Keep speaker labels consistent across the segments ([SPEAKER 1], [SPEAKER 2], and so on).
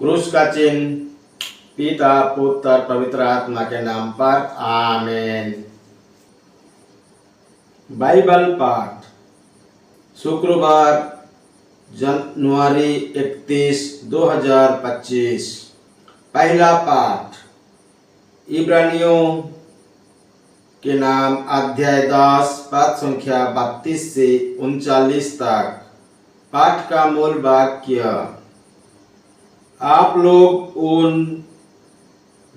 [SPEAKER 1] क्रूस का चिन्ह। पिता पुत्र पवित्र आत्मा के नाम पर आमीन। बाइबल पाठ शुक्रवार जनवरी 31, 2025। पहला पाठ इब्रानियों के नाम अध्याय 10 पद संख्या 32 से 39 तक। पाठ का मूल वाक्य, आप लोग उन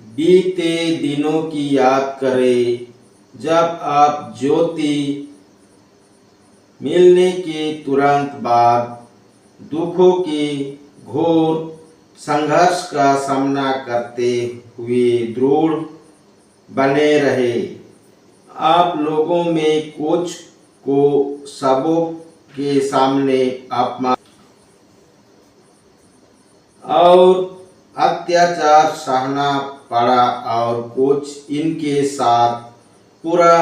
[SPEAKER 1] बीते दिनों की याद करें जब आप ज्योति मिलने के तुरंत बाद दुखों के घोर संघर्ष का सामना करते हुए दृढ़ बने रहे। आप लोगों में कुछ को सबों के सामने अपमान और अत्याचार सहना पड़ा और कुछ इनके साथ पूरा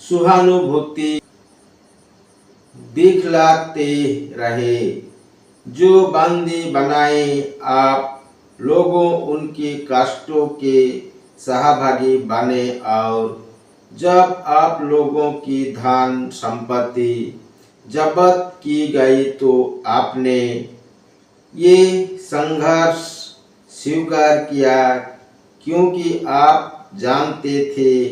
[SPEAKER 1] सहानुभूति दिखलाते रहे। जो बंदी बनाए आप लोगों उनके कष्टों के सहभागी बने और जब आप लोगों की धन संपत्ति जब्त की गई तो आपने ये संघर्ष स्वीकार किया, क्योंकि आप जानते थे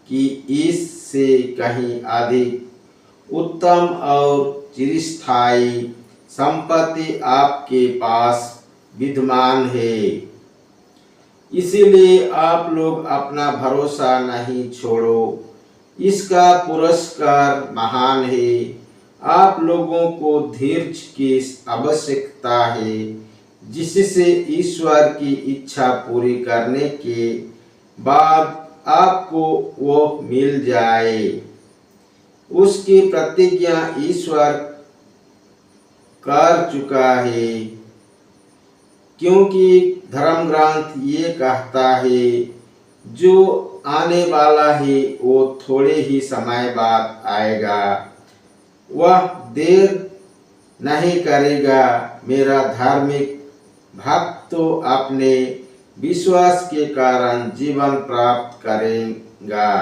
[SPEAKER 1] कि इससे कहीं अधिक उत्तम और चिरस्थायी संपत्ति आपके पास विद्यमान है। इसीलिए आप लोग अपना भरोसा नहीं छोड़ो, इसका पुरस्कार महान है। आप लोगों को धैर्य की आवश्यकता है, जिससे ईश्वर की इच्छा पूरी करने के बाद आपको वो मिल जाए। उसकी प्रतिज्ञा ईश्वर कर चुका है, क्योंकि धर्म ग्रंथ ये कहता है, जो आने वाला है वो थोड़े ही समय बाद आएगा, वह देर नहीं करेगा। मेरा धार्मिक भक्त तो अपने विश्वास के कारण जीवन प्राप्त करेगा,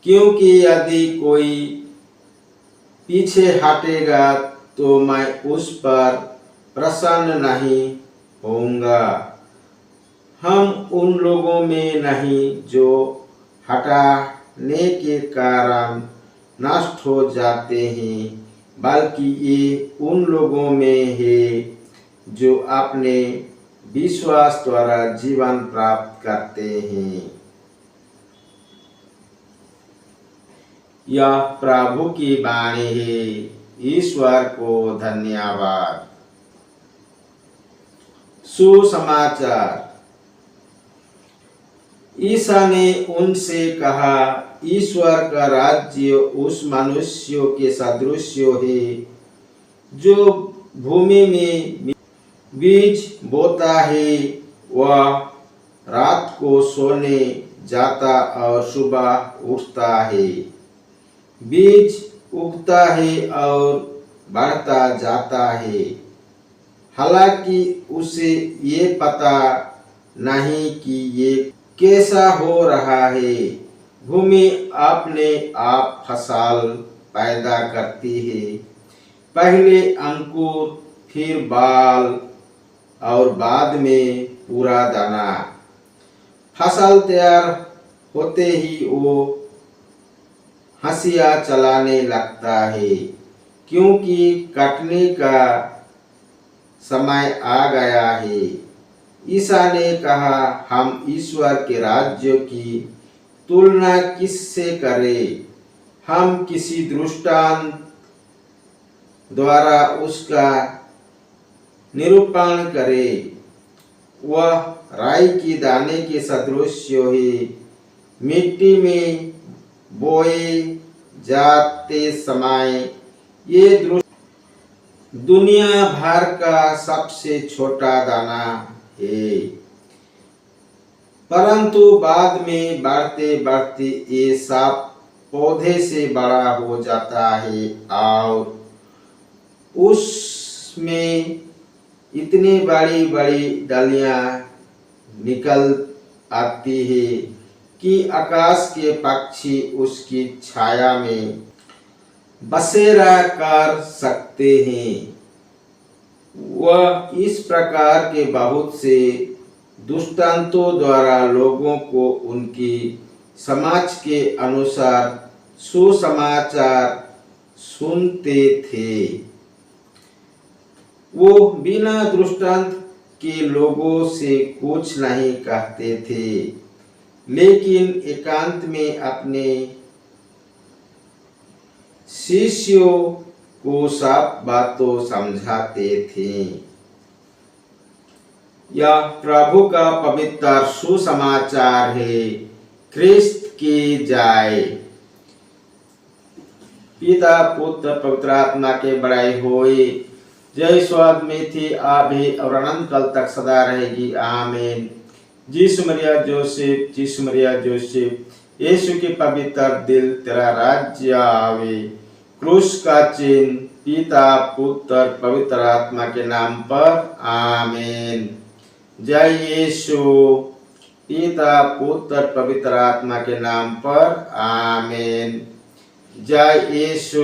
[SPEAKER 1] क्योंकि यदि कोई पीछे हटेगा तो मैं उस पर प्रसन्न नहीं होऊंगा। हम उन लोगों में नहीं जो हटाने के कारण नष्ट हो जाते हैं, बल्कि ये उन लोगों में है जो अपने विश्वास द्वारा जीवन प्राप्त करते हैं। यह प्रभु की वाणी है। ईश्वर को धन्यवाद। सुसमाचार। ईसा ने उनसे कहा, ईश्वर का राज्य उस मनुष्यों के सदृश है जो भूमि में बीज बोता है। वह रात को सोने जाता और सुबह उठता है। बीज उगता है और बढ़ता जाता है, हालांकि उसे ये पता नहीं कि ये कैसा हो रहा है। भूमि अपने आप फसल पैदा करती है, पहले अंकुर, फिर बाल और बाद में पूरा दाना। फसल तैयार होते ही वो हंसिया चलाने लगता है, क्योंकि कटने का समय आ गया है। ईसा ने कहा, हम ईश्वर के राज्य की तुलना किससे करें? हम किसी दृष्टांत द्वारा उसका निरूपण करें। वह राई की दाने के सदृश है। मिट्टी में बोए जाते समय ये दुनिया भर का सबसे छोटा दाना है, परंतु बाद में बढ़ते बढ़ते ये सब पौधे से बड़ा हो जाता है और उसमें इतनी बड़ी बड़ी डालियां निकल आती है कि आकाश के पक्षी उसकी छाया में बसेरा कर सकते हैं। वह इस प्रकार के बहुत से दृष्टांतों द्वारा लोगों को उनकी समाज के अनुसार सुसमाचार सुनते थे। वो बिना दृष्टांत के लोगों से कुछ नहीं कहते थे, लेकिन एकांत में अपने शिष्यों को साफ बातों समझाते थे। यह प्रभु का पवित्र सुसमाचार है। ख्रिस्त की जाए। पिता पुत्र पवित्र आत्मा के बड़ाई होए। जय स्वर्ग में थी अभी और अनंत काल तक सदा रहेगी। आमीन। यीशु मरिया जोसेफ, यीशु मरिया जोसेफ, यीशु के पवित्र दिल तेरा राज्य आवे। क्रूस का चिन्ह पिता पुत्र पवित्र आत्मा के नाम पर। आमीन। जय यीशु। पिता पुत्र पवित्र आत्मा के नाम पर। आमीन। जय यीशु।